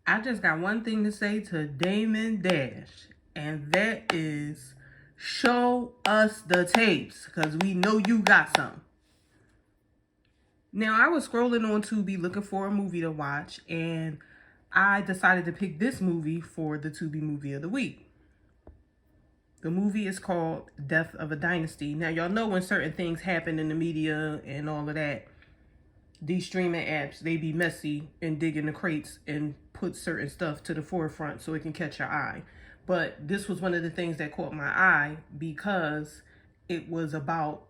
I just got one thing to say to Damon Dash, and that is show us the tapes because we know you got some. Now, I was scrolling on Tubi looking for a movie to watch, and I decided to pick this movie for the Tubi movie of the week. The movie is called Death of a Dynasty. Now, y'all know when certain things happen in the media and all of that, these streaming apps, they be messy and dig in the crates and put certain stuff to the forefront so it can catch your eye. But this was one of the things that caught my eye because it was about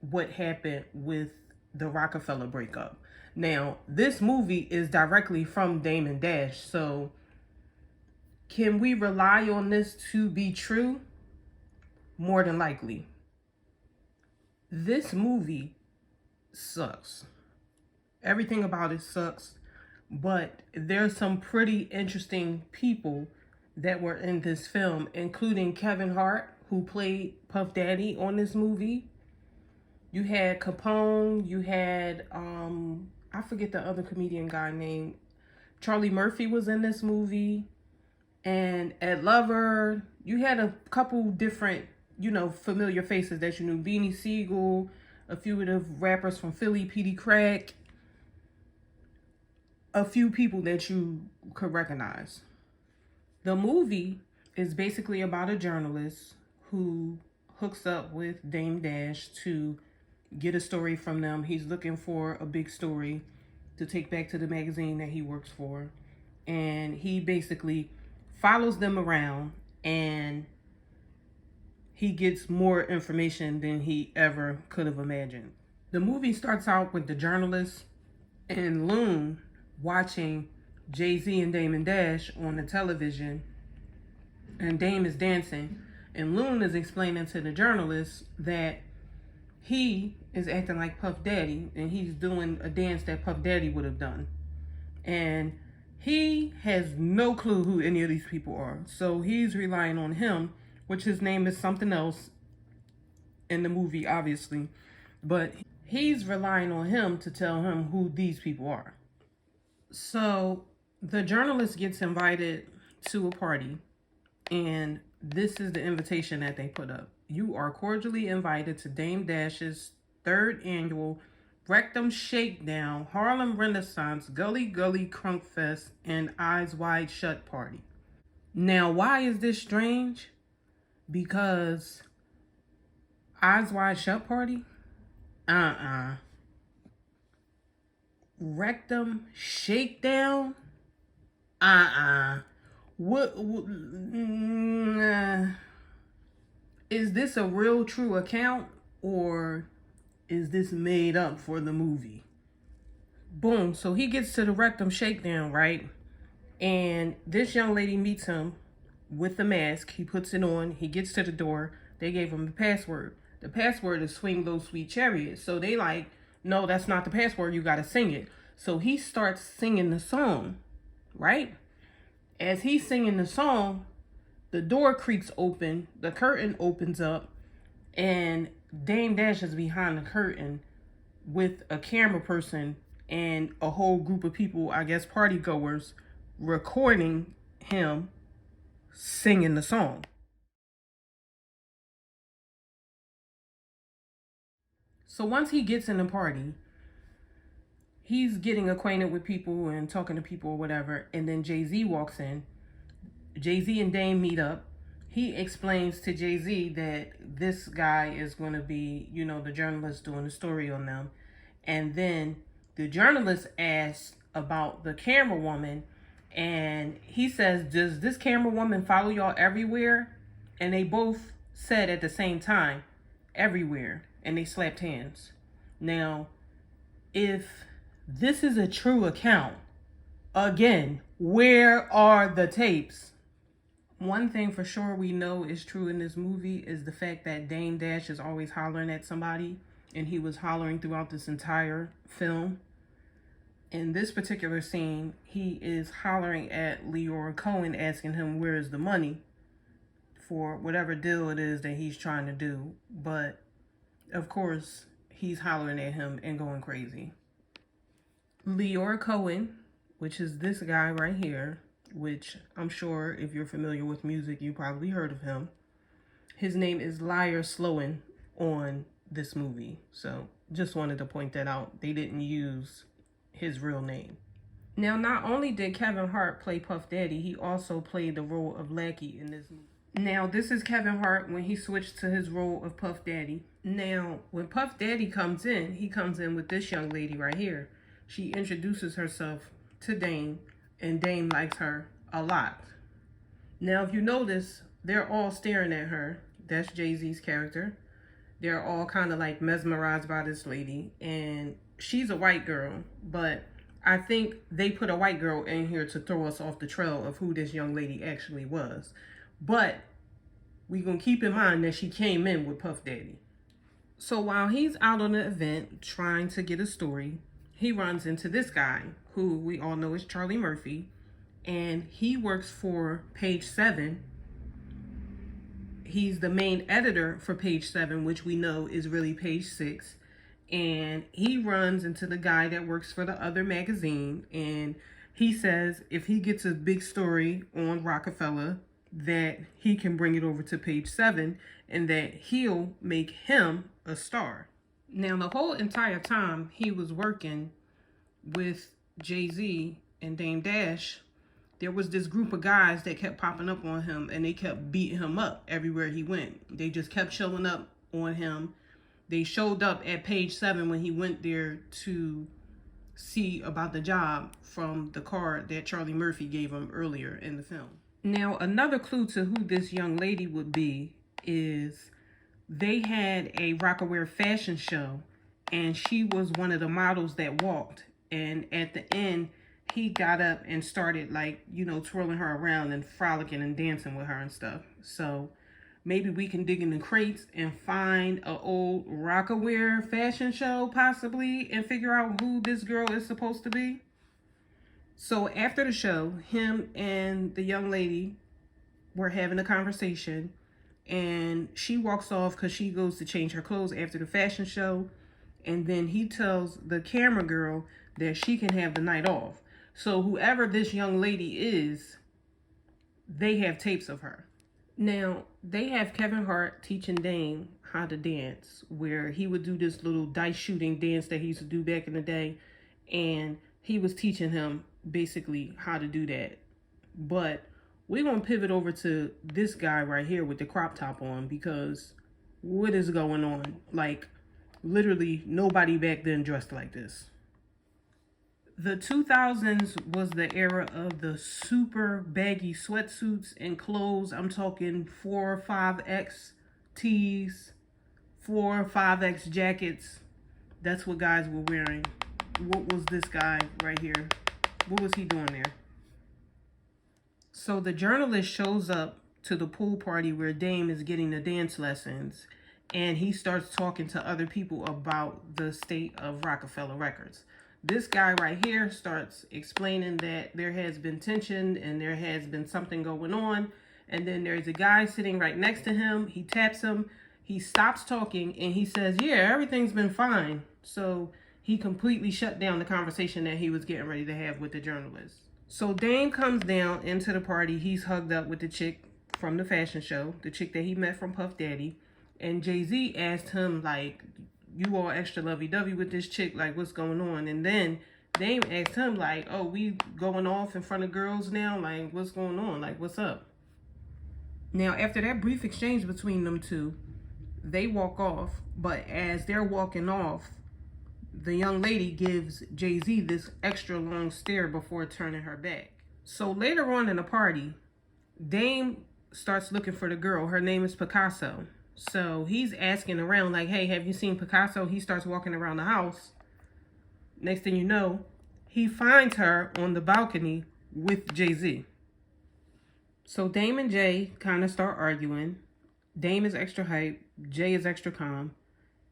what happened with the Rockefeller breakup. Now, this movie is directly from Damon Dash, so can we rely on this to be true? More than likely. This movie sucks. Everything about it sucks, but there's some pretty interesting people that were in this film, including Kevin Hart, who played Puff Daddy on this movie. You had Capone, you had, I forget the other comedian guy name. Charlie Murphy was in this movie, and Ed Lover. You had a couple different, familiar faces that you knew. Beanie Siegel, a few of the rappers from Philly, Petey Crack, a few people that you could recognize. The movie is basically about a journalist who hooks up with Dame Dash to get a story from them. He's looking for a big story to take back to the magazine that he works for. And he basically follows them around and he gets more information than he ever could have imagined. The movie starts out with the journalist and Loon watching Jay-Z and Damon Dash on the television, and Dame is dancing, and Loon is explaining to the journalist that he is acting like Puff Daddy, and he's doing a dance that Puff Daddy would have done. And he has no clue who any of these people are. So he's relying on him, which his name is something else in the movie, obviously. But he's relying on him to tell him who these people are. So the journalist gets invited to a party, and this is the invitation that they put up. You are cordially invited to Dame Dash's 3rd annual Rectum Shakedown, Harlem Renaissance, Gully Gully Crunk Fest, and Eyes Wide Shut party. Now, why is this strange? Because Eyes Wide Shut party? Rectum Shakedown? What is this a real true account, or is this made up for the movie? Boom. So he gets to the Rectum Shakedown, right? And this young lady meets him with the mask. He puts it on. He gets to the door. They gave him the password. The password is Swing Those Sweet Chariots. So they like, no, that's not the password. You got to sing it. So he starts singing the song, right? As he's singing the song, the door creaks open, the curtain opens up, and Dame Dash is behind the curtain with a camera person and a whole group of people, I guess party goers, recording him singing the song. So once he gets in the party, he's getting acquainted with people and talking to people or whatever, and then Jay-Z walks in. Jay-Z and Dame meet up. He explains to Jay-Z that this guy is going to be, the journalist doing the story on them. And then the journalist asks about the camera woman, and he says, does this camera woman follow y'all everywhere? And they both said at the same time, everywhere. And they slapped hands. Now, if this is a true account, again, where are the tapes? One thing for sure we know is true in this movie is the fact that Dame Dash is always hollering at somebody, and he was hollering throughout this entire film. In this particular scene, he is hollering at Leora Cohen, asking him where is the money for whatever deal it is that he's trying to do. But, of course, he's hollering at him and going crazy. Leora Cohen, which is this guy right here, which I'm sure if you're familiar with music, you probably heard of him. His name is Liar Sloan on this movie. So just wanted to point that out. They didn't use his real name. Now, not only did Kevin Hart play Puff Daddy, he also played the role of Lackey in this movie. Now, this is Kevin Hart when he switched to his role of Puff Daddy. Now, when Puff Daddy comes in, he comes in with this young lady right here. She introduces herself to Dame, and Dame likes her a lot. Now, if you notice, they're all staring at her. That's Jay-Z's character. They're all kind of like mesmerized by this lady, and she's a white girl, but I think they put a white girl in here to throw us off the trail of who this young lady actually was. But we're going to keep in mind that she came in with Puff Daddy. So while he's out on the event trying to get a story, he runs into this guy who we all know is Charlie Murphy, and he works for Page 7. He's the main editor for Page 7, which we know is really Page 6. And he runs into the guy that works for the other magazine, and he says if he gets a big story on Rockefeller, that he can bring it over to Page 7 and that he'll make him a star. Now, the whole entire time he was working with Jay-Z and Dame Dash, there was this group of guys that kept popping up on him, and they kept beating him up everywhere he went. They just kept showing up on him. They showed up at Page 7 when he went there to see about the job from the card that Charlie Murphy gave him earlier in the film. Now, another clue to who this young lady would be is they had a Rocawear fashion show, and she was one of the models that walked. And at the end, he got up and started, like, you know, twirling her around and frolicking and dancing with her and stuff. So maybe we can dig in the crates and find an old Rocawear fashion show, possibly, and figure out who this girl is supposed to be. So after the show, him and the young lady were having a conversation, and she walks off because she goes to change her clothes after the fashion show. And then he tells the camera girl that she can have the night off. So whoever this young lady is, they have tapes of her. Now, they have Kevin Hart teaching Dame how to dance, where he would do this little dice shooting dance that he used to do back in the day. And he was teaching him basically how to do that. But we're going to pivot over to this guy right here with the crop top on, because what is going on? Like, literally nobody back then dressed like this. The 2000s was the era of the super baggy sweatsuits and clothes. I'm talking 4 or 5X tees, 4 or 5X jackets. That's what guys were wearing. What was this guy right here? What was he doing there? So the journalist shows up to the pool party where Dame is getting the dance lessons, and he starts talking to other people about the state of Rockefeller Records. This guy right here starts explaining that there has been tension and there has been something going on. And then there's a guy sitting right next to him. He taps him. He stops talking and he says, yeah, everything's been fine. So he completely shut down the conversation that he was getting ready to have with the journalist. So Dame comes down into the party. He's hugged up with the chick from the fashion show, the chick that he met from Puff Daddy. And Jay-Z asked him, like, you all extra lovey-dovey with this chick, like, what's going on? And then Dame asked him, like, oh, we going off in front of girls now? Like, what's going on? Like, what's up? Now, after that brief exchange between them two, they walk off. But as they're walking off, the young lady gives Jay-Z this extra long stare before turning her back. So later on in the party, Dame starts looking for the girl. Her name is Picasso. So he's asking around like, hey, have you seen Picasso? He starts walking around the house. Next thing you know, he finds her on the balcony with Jay-Z. So Dame and Jay kind of start arguing. Dame is extra hype. Jay is extra calm.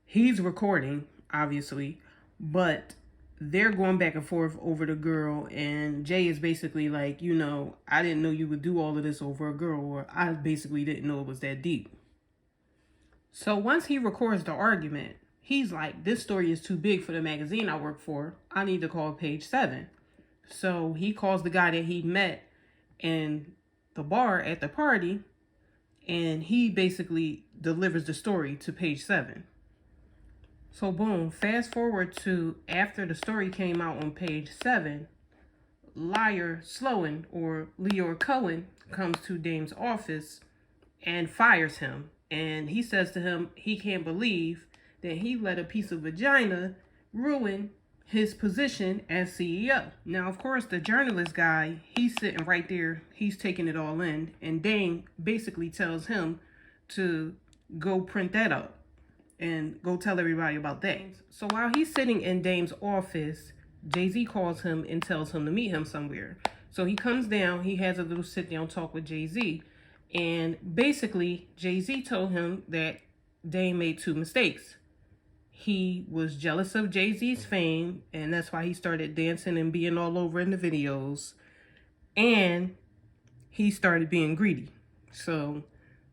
He's recording, obviously, but they're going back and forth over the girl. And Jay is basically like, you know, I didn't know you would do all of this over a girl, or I basically didn't know it was that deep. So once he records the argument, he's like, this story is too big for the magazine I work for. I need to call Page 7. So he calls the guy that he met, in the bar at the party, and he basically delivers the story to page 7. So boom, fast forward to after the story came out on page 7, liar Sloan, or Leor Cohen, comes to Dame's office and fires him. And he says to him he can't believe that he let a piece of vagina ruin his position as CEO. Now, of course, the journalist guy, he's sitting right there. He's taking it all in. And Dame basically tells him to go print that up and go tell everybody about that. So while he's sitting in Dame's office, Jay-Z calls him and tells him to meet him somewhere. So he comes down, he has a little sit-down talk with Jay-Z. And basically, Jay-Z told him that Dame made 2 mistakes. He was jealous of Jay-Z's fame, and that's why he started dancing and being all over in the videos. And he started being greedy. So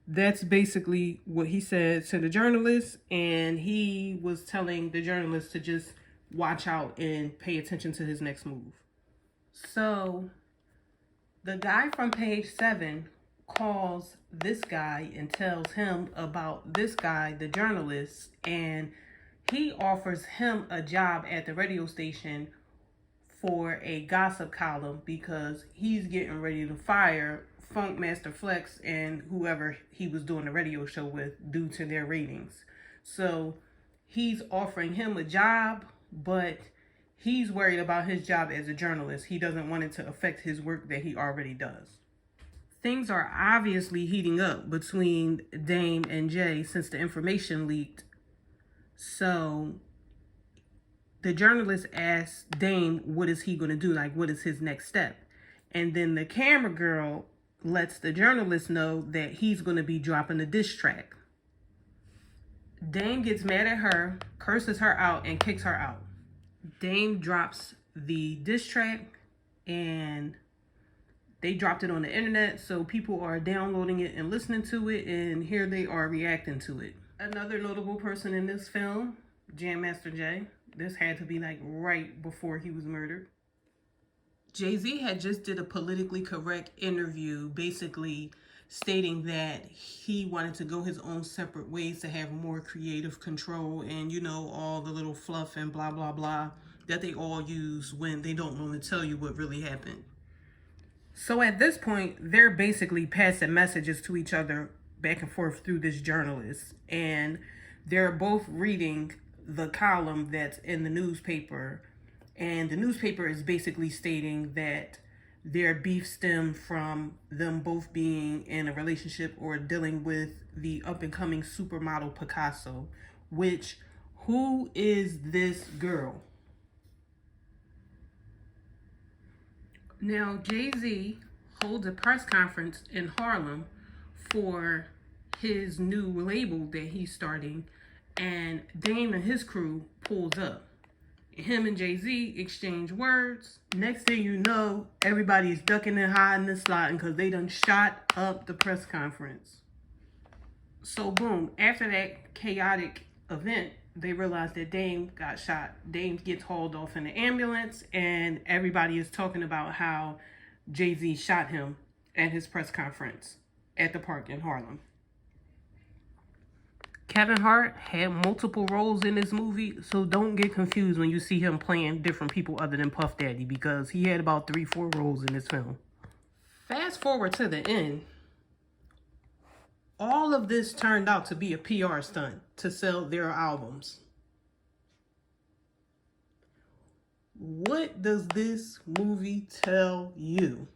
that's basically what he said to the journalist, and he was telling the journalist to just watch out and pay attention to his next move. So the guy from page 7 calls this guy and tells him about this guy, the journalist, and he offers him a job at the radio station for a gossip column because he's getting ready to fire Funk Master Flex and whoever he was doing the radio show with due to their ratings. So he's offering him a job, but he's worried about his job as a journalist. He doesn't want it to affect his work that he already does. Things are obviously heating up between Dame and Jay since the information leaked. So the journalist asks Dame, what is he going to do? Like, what is his next step? And then the camera girl lets the journalist know that he's going to be dropping a diss track. Dame gets mad at her, curses her out, and kicks her out. Dame drops the diss track, and they dropped it on the internet, so people are downloading it and listening to it, and here they are reacting to it. Another notable person in this film, Jam Master Jay. This had to be like right before he was murdered. Jay-Z had just did a politically correct interview basically stating that he wanted to go his own separate ways to have more creative control and, you know, all the little fluff and blah, blah, blah that they all use when they don't want to tell you what really happened. So at this point, they're basically passing messages to each other back and forth through this journalist. And they're both reading the column that's in the newspaper. And the newspaper is basically stating that their beef stemmed from them both being in a relationship or dealing with the up-and-coming supermodel Picasso, which, who is this girl? Now, Jay-Z holds a press conference in Harlem for his new label that he's starting, and Dame and his crew pulls up. Him and Jay-Z exchange words. Next thing you know, everybody's ducking and hiding and sliding because they done shot up the press conference. So boom, after that chaotic event, they realize that Dame got shot. Dame gets hauled off in the ambulance, and everybody is talking about how Jay-Z shot him at his press conference at the park in Harlem. Kevin Hart had multiple roles in this movie, so don't get confused when you see him playing different people other than Puff Daddy, because he had about 3-4 roles in this film. Fast forward to the end. All of this turned out to be a PR stunt to sell their albums. What does this movie tell you?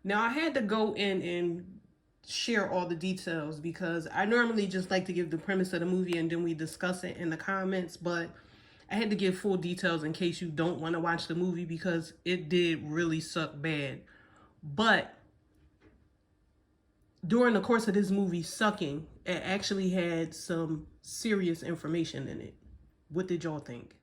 Now, I had to go in and share all the details because I normally just like to give the premise of the movie and then we discuss it in the comments, but I had to give full details in case you don't want to watch the movie because it did really suck bad. But during the course of this movie sucking, it actually had some serious information in it. What did y'all think?